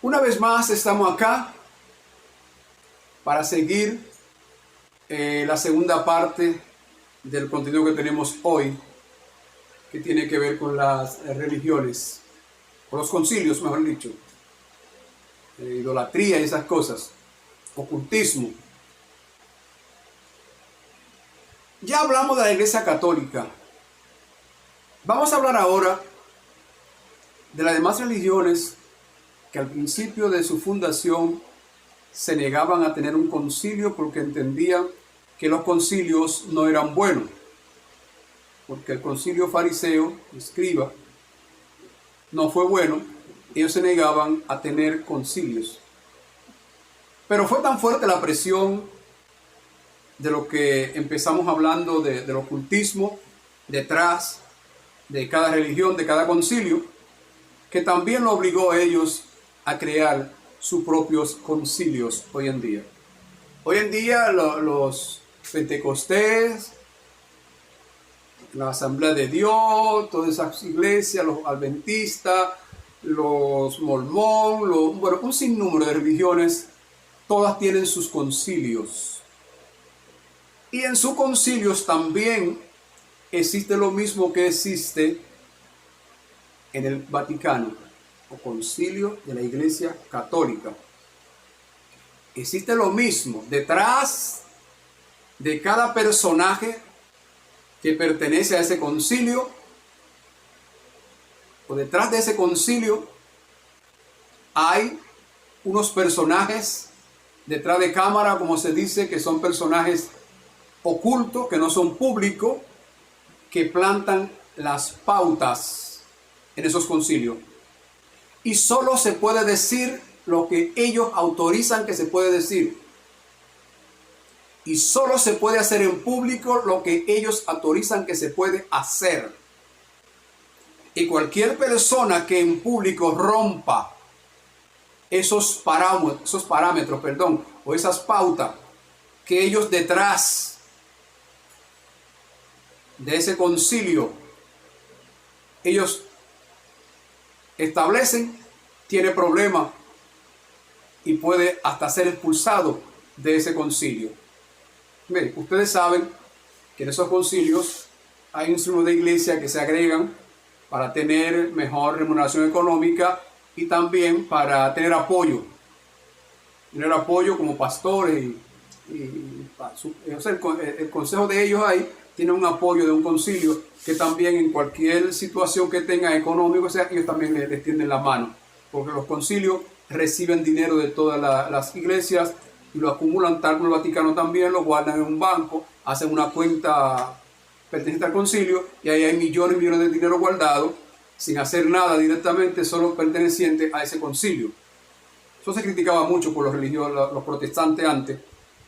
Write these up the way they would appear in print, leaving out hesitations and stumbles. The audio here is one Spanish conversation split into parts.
Una vez más estamos acá para seguir la segunda parte del contenido que tenemos hoy, que tiene que ver con las religiones, con los concilios, mejor dicho, idolatría y esas cosas, ocultismo. Ya hablamos de la Iglesia Católica. Vamos a hablar ahora de las demás religiones que al principio de su fundación se negaban a tener un concilio porque entendían que los concilios no eran buenos, porque el concilio fariseo, escriba, no fue bueno. Ellos se negaban a tener concilios. Pero fue tan fuerte la presión de lo que empezamos hablando del ocultismo detrás de cada religión, de cada concilio, que también lo obligó a ellos a crear sus propios concilios hoy en día. Hoy en día los pentecostés, la Asamblea de Dios, todas esas iglesias, los adventistas, los mormón, un sinnúmero de religiones, todas tienen sus concilios. Y en sus concilios también existe lo mismo que existe en el Vaticano, o concilio de la Iglesia Católica. Existe lo mismo. Detrás de cada personaje que pertenece a ese concilio, o detrás de ese concilio, hay unos personajes detrás de cámara, como se dice, que son personajes ocultos, que no son públicos, que plantan las pautas en esos concilios. Y solo se puede decir lo que ellos autorizan que se puede decir. Y solo se puede hacer en público lo que ellos autorizan que se puede hacer. Y cualquier persona que en público rompa esos parámetros, o esas pautas que ellos detrás de ese concilio ellos establecen, tiene problema y puede hasta ser expulsado de ese concilio. Miren, ustedes saben que en esos concilios hay un sinnúmero de iglesias que se agregan para tener mejor remuneración económica y también para tener apoyo. Tener apoyo como pastores el consejo de ellos ahí tiene un apoyo de un concilio que también en cualquier situación que tengan económico, o sea, ellos también les tienden la mano, porque los concilios reciben dinero de todas las iglesias y lo acumulan, tal como el Vaticano también, lo guardan en un banco, hacen una cuenta perteneciente al concilio y ahí hay millones y millones de dinero guardado sin hacer nada directamente, solo perteneciente a ese concilio. Eso se criticaba mucho por los religiosos, los protestantes antes,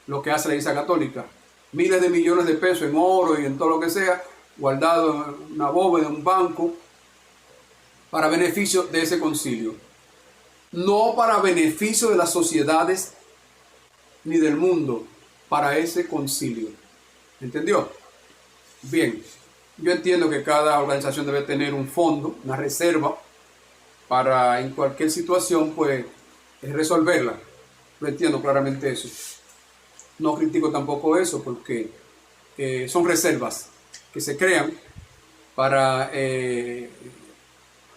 lo que hace la Iglesia Católica. Miles de millones de pesos en oro y en todo lo que sea, guardado en una bóveda, en un banco, para beneficio de ese concilio. No para beneficio de las sociedades ni del mundo, para ese concilio. ¿Entendió? Bien, yo entiendo que cada organización debe tener un fondo, una reserva, para en cualquier situación, pues, resolverla. Lo entiendo claramente eso. No critico tampoco eso porque son reservas que se crean para,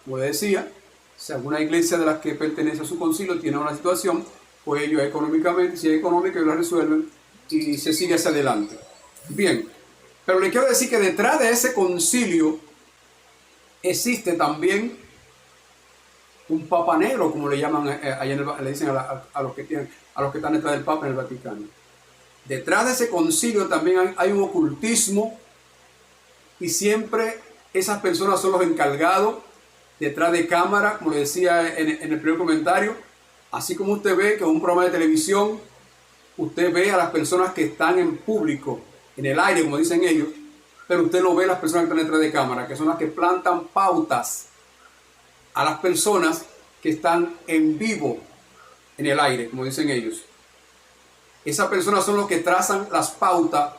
como decía, si alguna iglesia de las que pertenece a su concilio tiene una situación, pues ellos económicamente, si es económica, ellos la resuelven y se sigue hacia adelante. Bien, pero le quiero decir que detrás de ese concilio existe también un papa negro, como le llaman allá le dicen a los que están detrás del papa en el Vaticano. Detrás de ese concilio también hay un ocultismo y siempre esas personas son los encargados detrás de cámara, como le decía en el primer comentario. Así como usted ve que en un programa de televisión usted ve a las personas que están en público, en el aire, como dicen ellos, pero usted no ve a las personas que están detrás de cámara, que son las que plantan pautas a las personas que están en vivo en el aire, como dicen ellos. Esas personas son los que trazan las pautas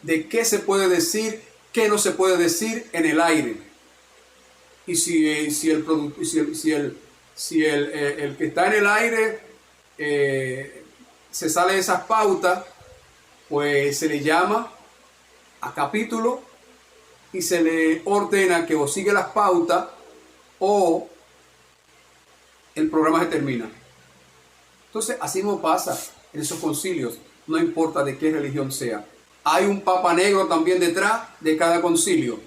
de qué se puede decir, qué no se puede decir en el aire. Y si Si el que está en el aire se sale de esas pautas, pues se le llama a capítulo y se le ordena que o sigue las pautas o el programa se termina. Entonces, así no pasa en esos concilios, no importa de qué religión sea. Hay un papa negro también detrás de cada concilio.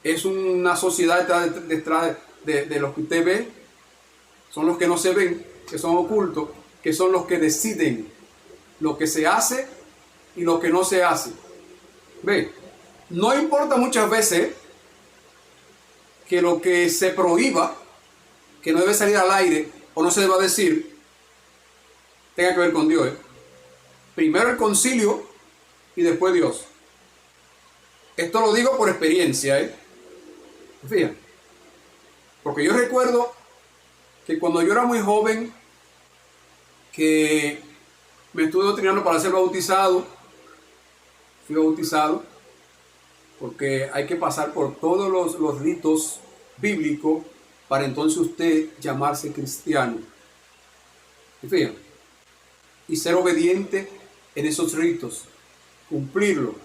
Es una sociedad detrás de los que usted ve, son los que no se ven, que son ocultos, que son los que deciden lo que se hace y lo que no se hace. Ve, no importa muchas veces que lo que se prohíba, que no debe salir al aire o no se deba decir, tenga que ver con Dios. Primero el concilio y después Dios. Esto lo digo por experiencia, Fíjate, porque yo recuerdo que cuando yo era muy joven, que me estuve doctrinando para ser bautizado, fui bautizado, porque hay que pasar por todos los ritos bíblicos para entonces usted llamarse cristiano. Fíjate, y ser obediente en esos ritos, cumplirlo.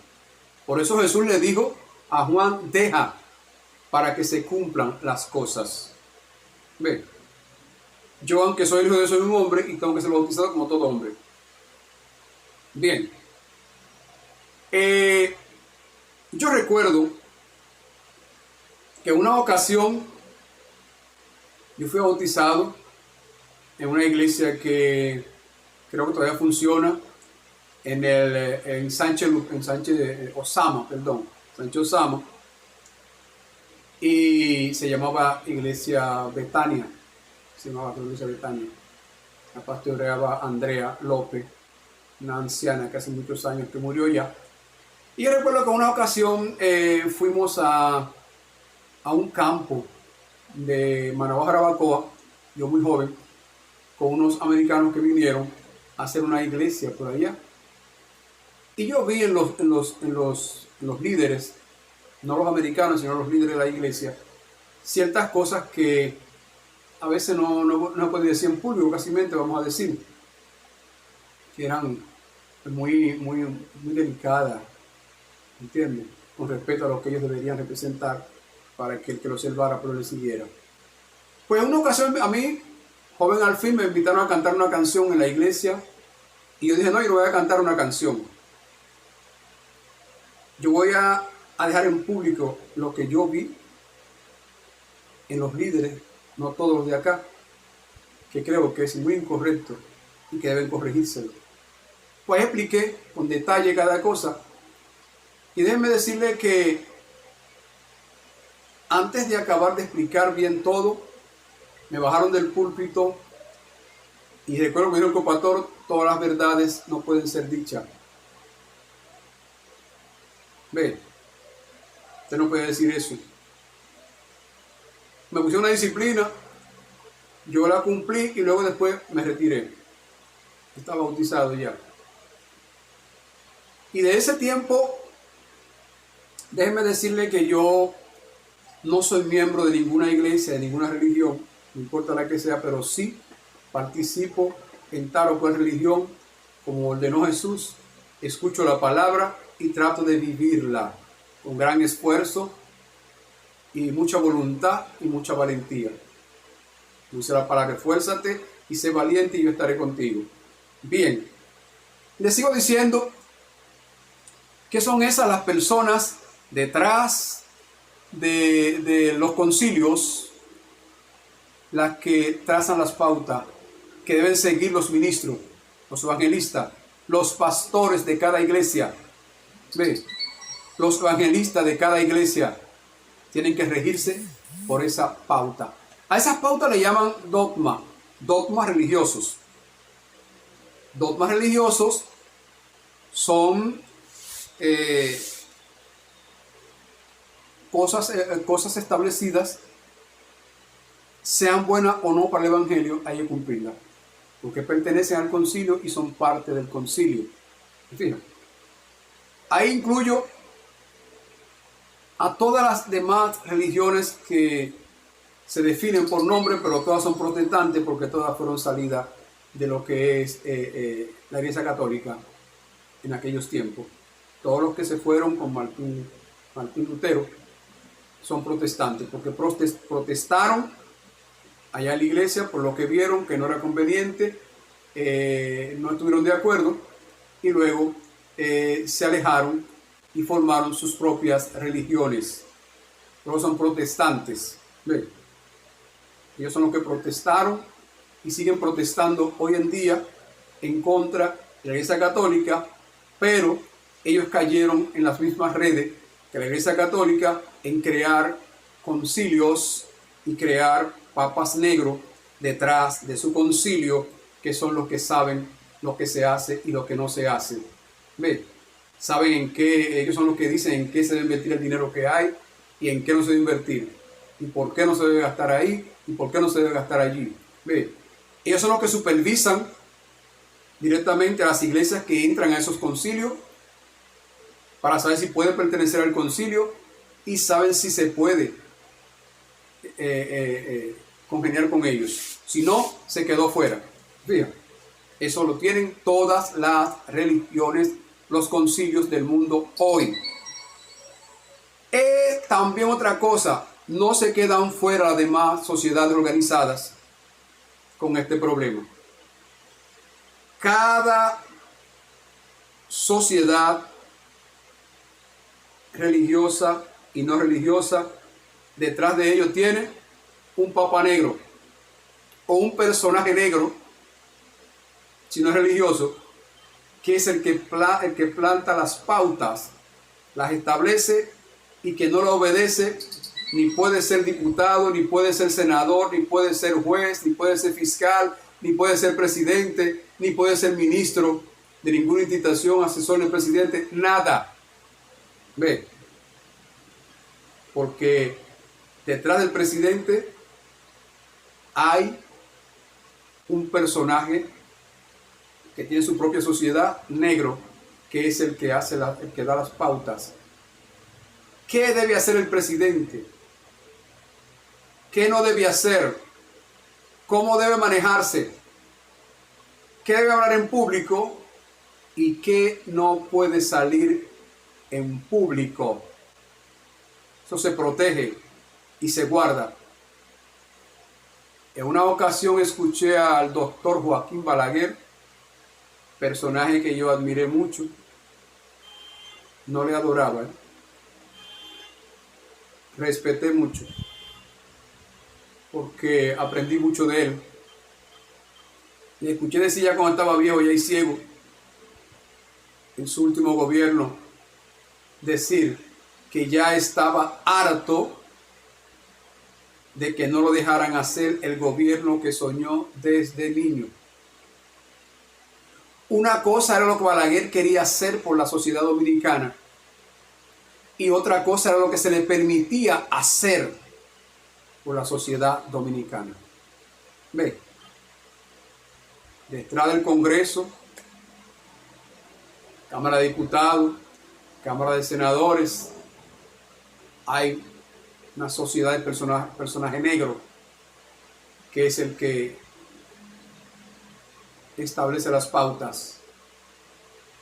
Por eso Jesús le dijo a Juan, deja para que se cumplan las cosas. Ve, yo aunque soy hijo de Dios, soy un hombre y tengo que ser bautizado como todo hombre. Bien, yo recuerdo que en una ocasión yo fui bautizado en una iglesia que creo que todavía funciona en Sánchez Osama, y se llamaba Iglesia Betania, la pastoreaba Andrea López, una anciana que hace muchos años que murió ya. Y yo recuerdo que en una ocasión fuimos a un campo de Manabao, Jarabacoa, yo muy joven, con unos americanos que vinieron a hacer una iglesia por allá. Y yo vi en los líderes, no los americanos, sino los líderes de la iglesia, ciertas cosas que a veces no puede decir en público, casi vamos a decir, que eran muy delicadas, ¿entiendes? Con respecto a lo que ellos deberían representar para que el que lo observara pero le siguiera. Pues en una ocasión a mí, joven al fin, me invitaron a cantar una canción en la iglesia y yo dije, no, yo no voy a cantar una canción. Yo voy a dejar en público lo que yo vi en los líderes, no todos los de acá, que creo que es muy incorrecto y que deben corregírselo. Pues expliqué con detalle cada cosa y déjenme decirle que antes de acabar de explicar bien todo, me bajaron del púlpito y recuerdo que dijo el pastor, todas las verdades no pueden ser dichas. Ve, usted no puede decir eso. Me pusieron una disciplina, yo la cumplí y luego después me retiré. Estaba bautizado ya. Y de ese tiempo, déjenme decirle que yo no soy miembro de ninguna iglesia, de ninguna religión, no importa la que sea, pero sí participo en tal o cual religión, como ordenó Jesús, escucho la palabra y trato de vivirla con gran esfuerzo y mucha voluntad y mucha valentía. Dice la palabra, esfuérzate y sé valiente y yo estaré contigo. Bien, les sigo diciendo que son esas las personas detrás de los concilios, las que trazan las pautas que deben seguir los ministros, los evangelistas, los pastores de cada iglesia. ¿Ves? Los evangelistas de cada iglesia tienen que regirse por esa pauta. A esas pautas le llaman dogmas religiosos. Dogmas religiosos son cosas establecidas, sean buenas o no para el evangelio, hay que cumplirlas, porque pertenecen al concilio y son parte del concilio. Fíjate, ahí incluyo a todas las demás religiones que se definen por nombre, pero todas son protestantes porque todas fueron salidas de lo que es la Iglesia Católica en aquellos tiempos. Todos los que se fueron con Martín Lutero son protestantes porque protestaron allá en la iglesia por lo que vieron que no era conveniente, no estuvieron de acuerdo y luego se alejaron y formaron sus propias religiones. Todos son protestantes. ¿Ve? Ellos son los que protestaron y siguen protestando hoy en día en contra de la Iglesia Católica, pero ellos cayeron en las mismas redes que la Iglesia Católica en crear concilios y crear papas negros detrás de su concilio, que son los que saben lo que se hace y lo que no se hace. ¿Ve? Saben en qué, ellos son los que dicen en qué se debe invertir el dinero que hay y en qué no se debe invertir, y por qué no se debe gastar ahí y por qué no se debe gastar allí. ¿Ve? Ellos son los que supervisan directamente a las iglesias que entran a esos concilios para saber si pueden pertenecer al concilio y saben si se puede congeniar con ellos. Si no, se quedó fuera. Fíjate, eso lo tienen todas las religiones, los concilios del mundo hoy. También otra cosa, no se quedan fuera las demás sociedades organizadas con este problema. Cada sociedad religiosa y no religiosa, detrás de ellos tiene un papa negro o un personaje negro, si no es religioso, que es el que planta las pautas, las establece, y que no lo obedece, ni puede ser diputado, ni puede ser senador, ni puede ser juez, ni puede ser fiscal, ni puede ser presidente, ni puede ser ministro de ninguna institución, asesor del presidente, nada. Ve, porque detrás del presidente hay un personaje que tiene su propia sociedad, negro, que es el que hace el que da las pautas. ¿Qué debe hacer el presidente? ¿Qué no debe hacer? ¿Cómo debe manejarse? ¿Qué debe hablar en público? ¿Y qué no puede salir en público? Eso se protege y se guarda. En una ocasión escuché al doctor Joaquín Balaguer, personaje que yo admiré mucho. No le adoraba, respeté mucho, porque aprendí mucho de él. Y escuché decir ya cuando estaba viejo ya y ciego, en su último gobierno, decir que ya estaba harto de que no lo dejaran hacer el gobierno que soñó desde niño. Una cosa era lo que Balaguer quería hacer por la sociedad dominicana y otra cosa era lo que se le permitía hacer por la sociedad dominicana. Ve, detrás del Congreso, Cámara de Diputados, Cámara de Senadores, hay una sociedad de personaje negro, que es el que establece las pautas,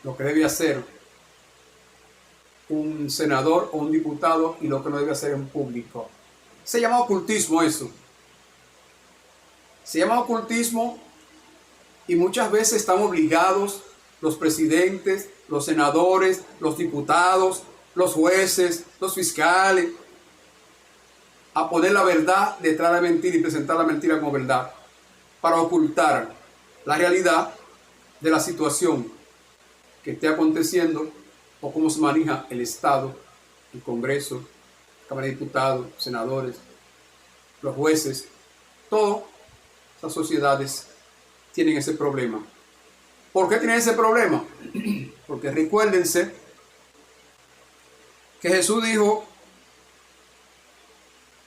lo que debe hacer un senador o un diputado y lo que no debe hacer en público. Se llama ocultismo eso. Se llama ocultismo y muchas veces están obligados los presidentes, los senadores, los diputados, los jueces, los fiscales a poner la verdad detrás de la mentira y presentar la mentira como verdad para ocultar la realidad de la situación que esté aconteciendo o cómo se maneja el Estado, el Congreso, Cámara de Diputados, senadores, los jueces. Todas las sociedades tienen ese problema. ¿Por qué tienen ese problema? Porque recuérdense que Jesús dijo: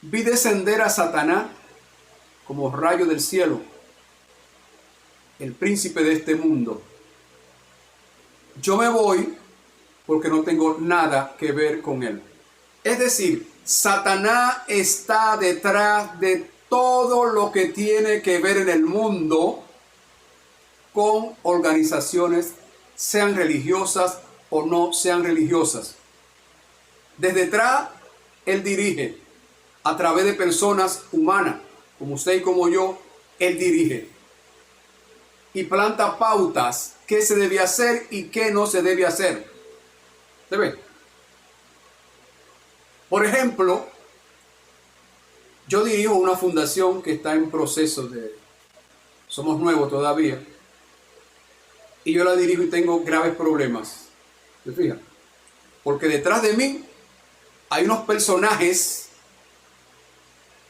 vi descender a Satanás como rayo del cielo, el príncipe de este mundo. Yo me voy porque no tengo nada que ver con él. Es decir, Satanás está detrás de todo lo que tiene que ver en el mundo con organizaciones, sean religiosas o no sean religiosas. Desde atrás, él dirige a través de personas humanas, como usted y como yo, él dirige. Y planta pautas, qué se debe hacer y qué no se debe hacer. ¿Se ve? Por ejemplo, yo dirijo una fundación que está en proceso de... Somos nuevos todavía. Y yo la dirijo y tengo graves problemas. ¿Se fijan? Porque detrás de mí hay unos personajes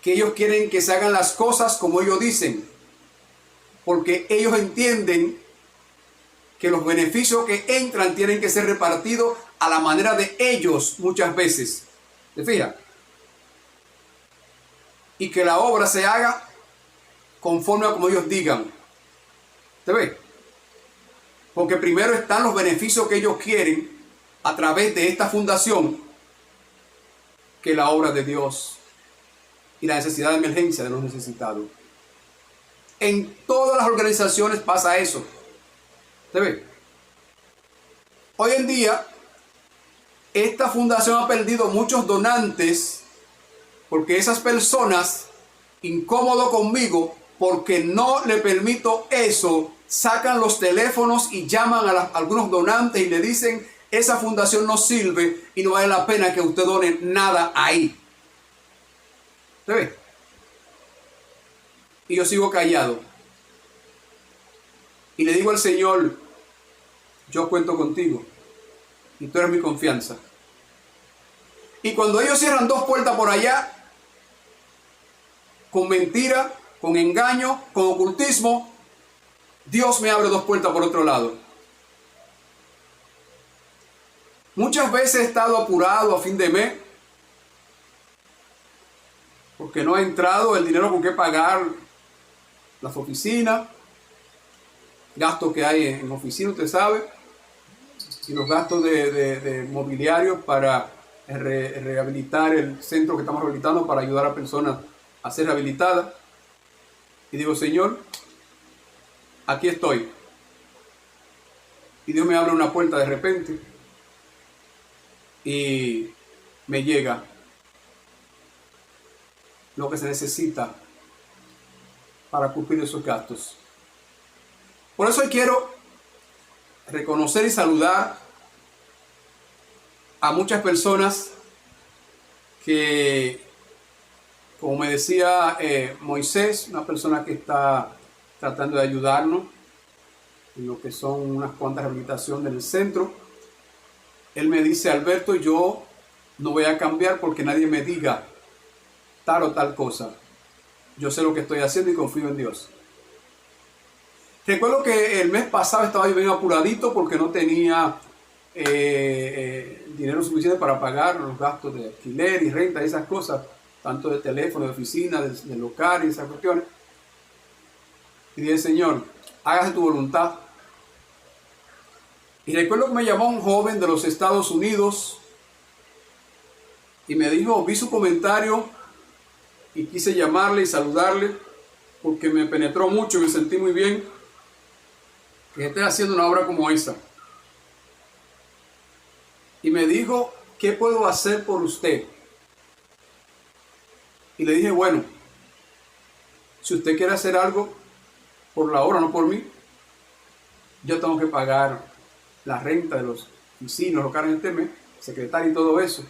que ellos quieren que se hagan las cosas como ellos dicen. Porque ellos entienden que los beneficios que entran tienen que ser repartidos a la manera de ellos muchas veces. ¿Se fija? Y que la obra se haga conforme a como ellos digan. ¿Se ve? Porque primero están los beneficios que ellos quieren a través de esta fundación que la obra de Dios y la necesidad de emergencia de los necesitados. En todas las organizaciones pasa eso. ¿Se ve? Hoy en día, esta fundación ha perdido muchos donantes porque esas personas, incómodo conmigo, porque no le permito eso, sacan los teléfonos y llaman a algunos donantes y le dicen, esa fundación no sirve y no vale la pena que usted done nada ahí. ¿Se ve? Y yo sigo callado. Y le digo al Señor, yo cuento contigo y tú eres mi confianza. Y cuando ellos cierran dos puertas por allá, con mentira, con engaño, con ocultismo, Dios me abre dos puertas por otro lado. Muchas veces he estado apurado a fin de mes porque no ha entrado el dinero con que pagar las oficinas, gastos que hay en oficina, usted sabe, y los gastos de mobiliario para rehabilitar el centro que estamos rehabilitando para ayudar a personas a ser rehabilitadas. Y digo, Señor, aquí estoy. Y Dios me abre una puerta de repente y me llega lo que se necesita para cumplir esos gastos. Por eso hoy quiero reconocer y saludar a muchas personas que, como me decía Moisés, una persona que está tratando de ayudarnos en lo que son unas cuantas rehabilitaciones del centro. Él me dice, Alberto, yo no voy a cambiar porque nadie me diga tal o tal cosa. Yo sé lo que estoy haciendo y confío en Dios. Recuerdo que el mes pasado estaba yo bien apuradito porque no tenía dinero suficiente para pagar los gastos de alquiler y renta y esas cosas, tanto de teléfono, de oficina, de local y esas cuestiones. Y dije, Señor, hágase tu voluntad. Y recuerdo que me llamó un joven de los Estados Unidos y me dijo, vi su comentario y quise llamarle y saludarle porque me penetró mucho y me sentí muy bien que esté haciendo una obra como esa. Y me dijo, ¿qué puedo hacer por usted? Y le dije, bueno, si usted quiere hacer algo por la obra, no por mí, yo tengo que pagar la renta de los oficinas, los locales en este mes, secretario y todo eso.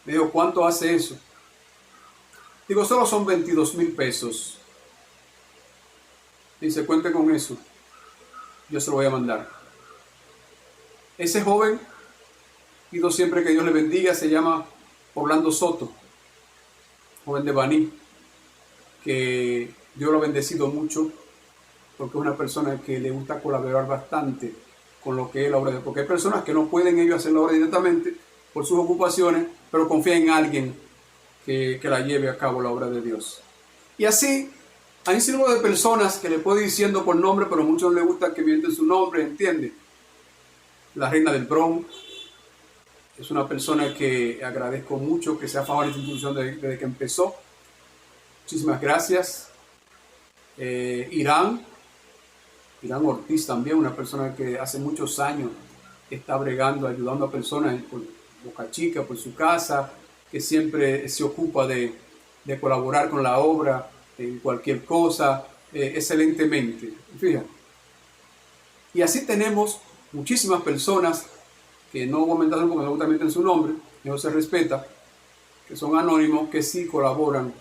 Me dijo, ¿cuánto hace eso? Digo, solo son 22,000 pesos. Dice, cuente con eso. Yo se lo voy a mandar. Ese joven, pido siempre que Dios le bendiga, se llama Orlando Soto, joven de Baní, que Dios lo ha bendecido mucho porque es una persona que le gusta colaborar bastante con lo que es la obra de Dios. Porque hay personas que no pueden ellos hacer la obra directamente por sus ocupaciones, pero confían en alguien que la lleve a cabo la obra de Dios. Y así, hay un sinnúmero de personas que le puedo ir diciendo por nombre, pero a muchos les gusta que mienten su nombre, ¿entiende? La reina del Bronx, Es una persona que agradezco mucho que sea a favor de esta institución desde que empezó. Muchísimas gracias. Irán Ortiz también, una persona que hace muchos años está bregando, ayudando a personas por Boca Chica, por su casa, que siempre se ocupa de colaborar con la obra en cualquier cosa, excelentemente. Fíjate. Y así tenemos muchísimas personas que no voy a mencionar porque no me en su nombre, no se respeta, que son anónimos, que sí colaboran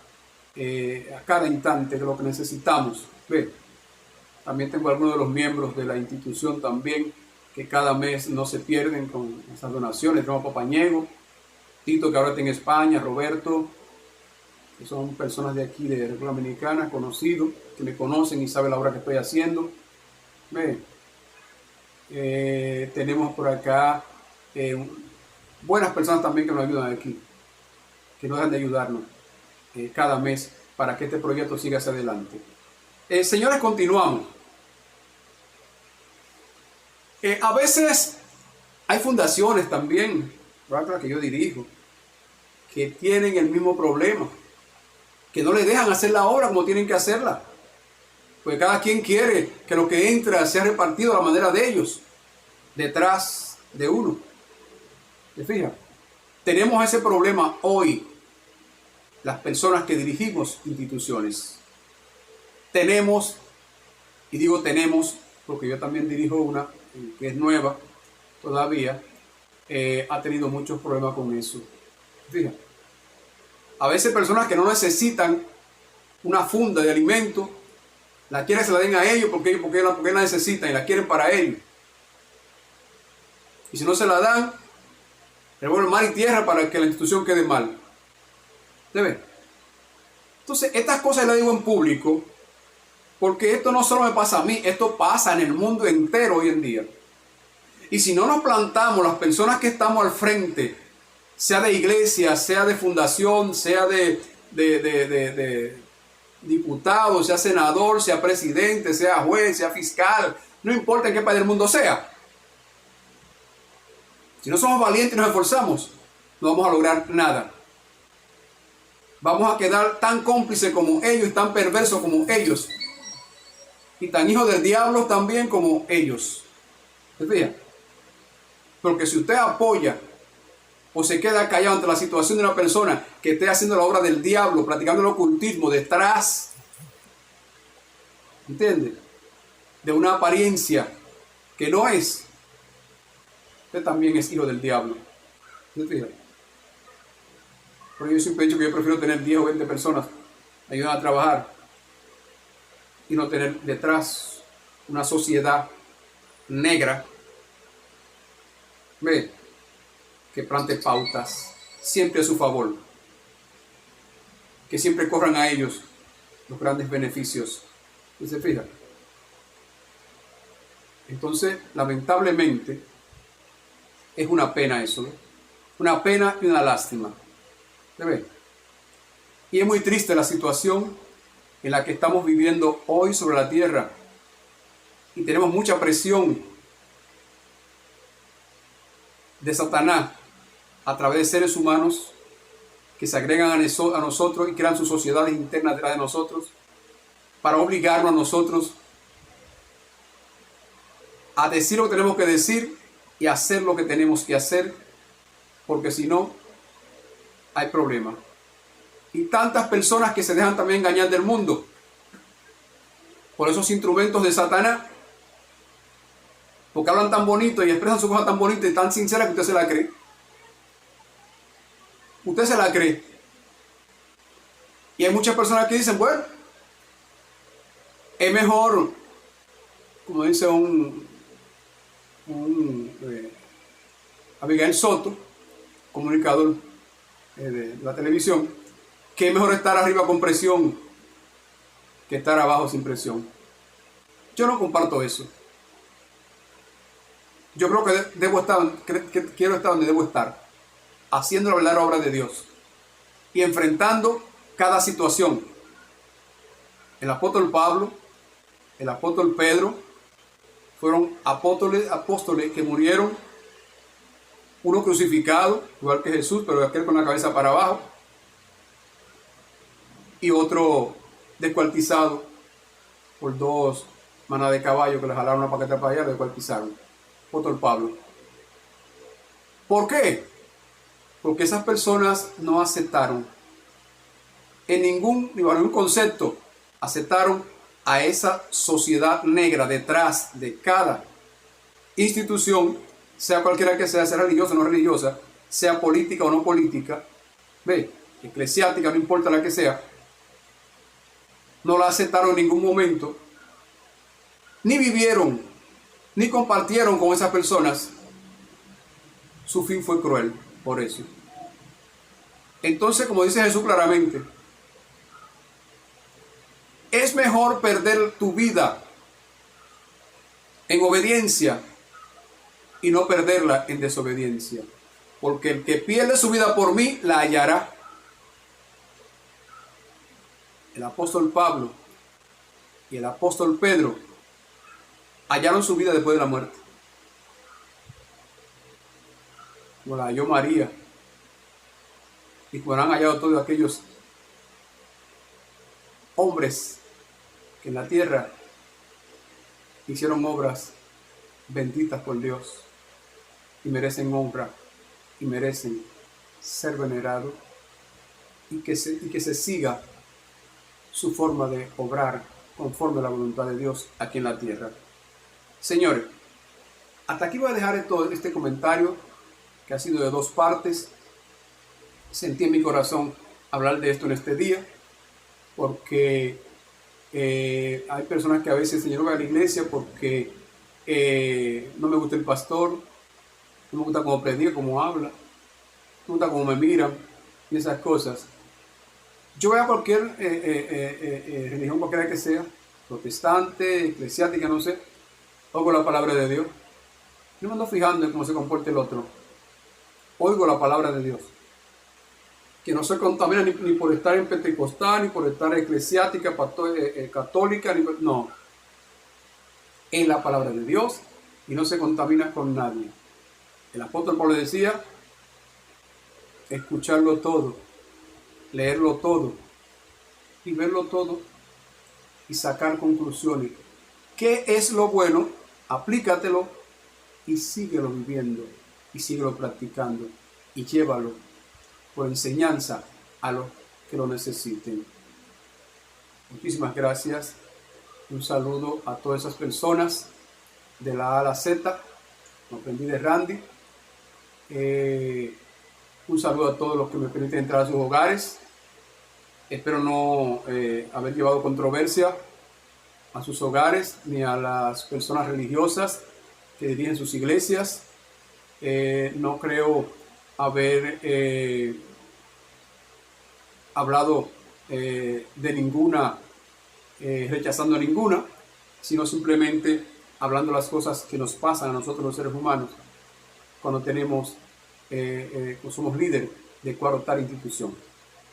a cada instante de lo que necesitamos. ¿Ve? También tengo algunos de los miembros de la institución también, que cada mes no se pierden con esas donaciones. Tenemos a Papañego, Tito, que ahora está en España, Roberto, que son personas de aquí, de República Dominicana, conocidos, que me conocen y saben la obra que estoy haciendo. ¿Ve? Tenemos por acá buenas personas también que nos ayudan aquí, que no dejan de ayudarnos cada mes para que este proyecto siga hacia adelante. Señores, continuamos. A veces hay fundaciones también, que yo dirijo, que tienen el mismo problema, que no les dejan hacer la obra como tienen que hacerla. Pues cada quien quiere que lo que entra sea repartido a la manera de ellos, detrás de uno. ¿Te fijas? Tenemos ese problema hoy, las personas que dirigimos instituciones. Tenemos, y digo tenemos, porque yo también dirijo una que es nueva todavía, ha tenido muchos problemas con eso. Fíjate. A veces personas que no necesitan una funda de alimento, la quieren que se la den a ellos porque la necesitan y la quieren para ellos. Y si no se la dan, revuelven mar y tierra para que la institución quede mal. ¿Debe? Entonces, estas cosas las digo en público porque esto no solo me pasa a mí, esto pasa en el mundo entero hoy en día. Y si no nos plantamos, las personas que estamos al frente, sea de iglesia, sea de fundación, sea de diputado, sea senador, sea presidente, sea juez, sea fiscal, no importa en qué país del mundo sea. Si no somos valientes y nos esforzamos, no vamos a lograr nada. Vamos a quedar tan cómplices como ellos y tan perversos como ellos. Y tan hijos del diablo también como ellos. ¿Se fija? Porque si usted apoya o se queda callado ante la situación de una persona que esté haciendo la obra del diablo, practicando el ocultismo detrás, ¿entiende?, de una apariencia que no es, usted también es hijo del diablo. ¿Se fija? Pero yo siempre he dicho que yo prefiero tener 10 o 20 personas ayudando a trabajar y no tener detrás una sociedad negra, ¿ve?, que plante pautas siempre a su favor, que siempre corran a ellos los grandes beneficios. ¿Se fija? Entonces, lamentablemente, es una pena eso, ¿no? Una pena y una lástima. ¿Se ve? Y es muy triste la situación en la que estamos viviendo hoy sobre la tierra. Y tenemos mucha presión de Satanás a través de seres humanos que se agregan a nosotros y crean sus sociedades internas detrás de nosotros para obligarnos a nosotros a decir lo que tenemos que decir y hacer lo que tenemos que hacer, porque si no, hay problemas. Y tantas personas que se dejan también engañar del mundo por esos instrumentos de Satanás, porque hablan tan bonito y expresan su cosa tan bonita y tan sincera que usted se la cree. Usted se la cree. Y hay muchas personas que dicen, bueno, es mejor, como dice Abigail Soto, comunicador de la televisión, que es mejor estar arriba con presión que estar abajo sin presión. Yo no comparto eso. Yo creo que quiero estar donde debo estar, haciendo la verdadera obra de Dios y enfrentando cada situación. El apóstol Pablo, el apóstol Pedro, fueron apóstoles que murieron Uno crucificado, igual que Jesús, pero aquel con la cabeza para abajo. Y otro descuartizado por dos manas de caballo que le jalaron una paqueta para allá, lo descuartizaron. Otro el Pablo. ¿Por qué? Porque esas personas no aceptaron en ningún concepto, aceptaron a esa sociedad negra detrás de cada institución, sea cualquiera que sea religiosa o no religiosa, sea política o no política, ve, eclesiástica, no importa la que sea, no la aceptaron en ningún momento, ni vivieron, ni compartieron con esas personas. Su fin fue cruel por eso. Entonces, como dice Jesús claramente, es mejor perder tu vida en obediencia y no perderla en desobediencia. Porque el que pierde su vida por mí, la hallará. El apóstol Pablo y el apóstol Pedro hallaron su vida después de la muerte. Como la halló María. Y como han hallado todos aquellos hombres que en la tierra hicieron obras benditas por Dios y merecen honra y merecen ser venerados y que se siga su forma de obrar conforme a la voluntad de Dios aquí en la tierra. Señores, hasta aquí voy a dejar este comentario que ha sido de dos partes. Sentí en mi corazón hablar de esto en este día porque hay personas que a veces se llevan a la iglesia porque no me gusta el pastor, no me gusta cómo predica, cómo habla, no me gusta cómo me miran y esas cosas. Yo voy a cualquier religión, cualquiera que sea, protestante, eclesiástica, no sé, oigo la palabra de Dios. No me ando fijando en cómo se comporta el otro. Oigo la palabra de Dios. Que no se contamina ni por estar en pentecostal, ni por estar eclesiástica, católica, no. En la palabra de Dios y no se contamina con nadie. El apóstol Pablo decía, escucharlo todo, leerlo todo y verlo todo y sacar conclusiones. ¿Qué es lo bueno? Aplícatelo y síguelo viviendo y síguelo practicando y llévalo por enseñanza a los que lo necesiten. Muchísimas gracias. Un saludo a todas esas personas de la A a la Z. Lo aprendí de Randy. Un saludo a todos los que me permiten entrar a sus hogares. Espero no haber llevado controversia a sus hogares ni a las personas religiosas que dirigen sus iglesias. No creo haber hablado de ninguna, rechazando ninguna, sino simplemente hablando las cosas que nos pasan a nosotros los seres humanos cuando tenemos, somos líderes de cual o tal institución.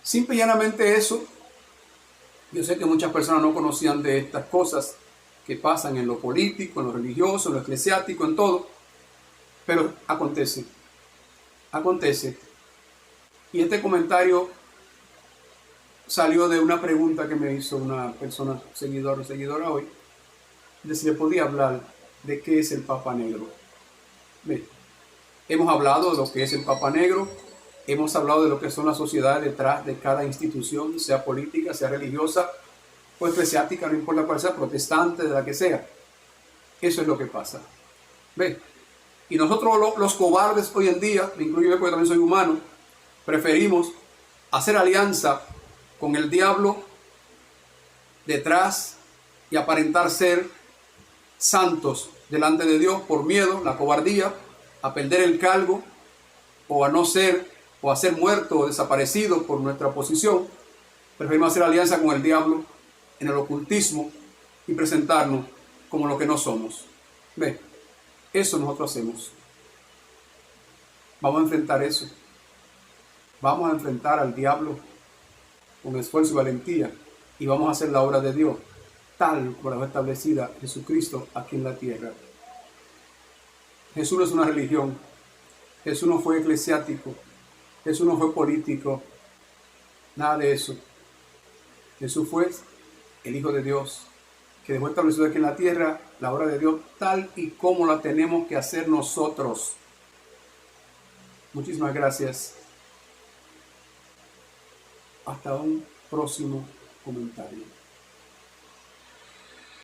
Simple y llanamente eso. Yo sé que muchas personas no conocían de estas cosas que pasan en lo político, en lo religioso, en lo eclesiástico, en todo, pero acontece. Y este comentario salió de una pregunta que me hizo una persona seguidora hoy, de si le podía hablar de qué es el Papa Negro. Bien, hemos hablado de lo que es el Papa Negro, hemos hablado de lo que son las sociedades detrás de cada institución, sea política, sea religiosa o eclesiástica, no importa cuál sea, protestante, de la que sea. Eso es lo que pasa. ¿Ve? Y nosotros los cobardes hoy en día, me incluyo yo porque también soy humano, preferimos hacer alianza con el diablo detrás y aparentar ser santos delante de Dios por miedo, la cobardía, a perder el cargo o a no ser o a ser muerto o desaparecido por nuestra posición. Preferimos hacer alianza con el diablo en el ocultismo y presentarnos como lo que no somos. Ve, eso nosotros hacemos. Vamos a enfrentar eso. Vamos a enfrentar al diablo con esfuerzo y valentía y vamos a hacer la obra de Dios tal como la fue establecida Jesucristo aquí en la tierra. Jesús no es una religión. Jesús no fue eclesiástico, Jesús no fue político, nada de eso. Jesús fue el Hijo de Dios, que dejó establecido aquí en la tierra la obra de Dios tal y como la tenemos que hacer nosotros. Muchísimas gracias. Hasta un próximo comentario.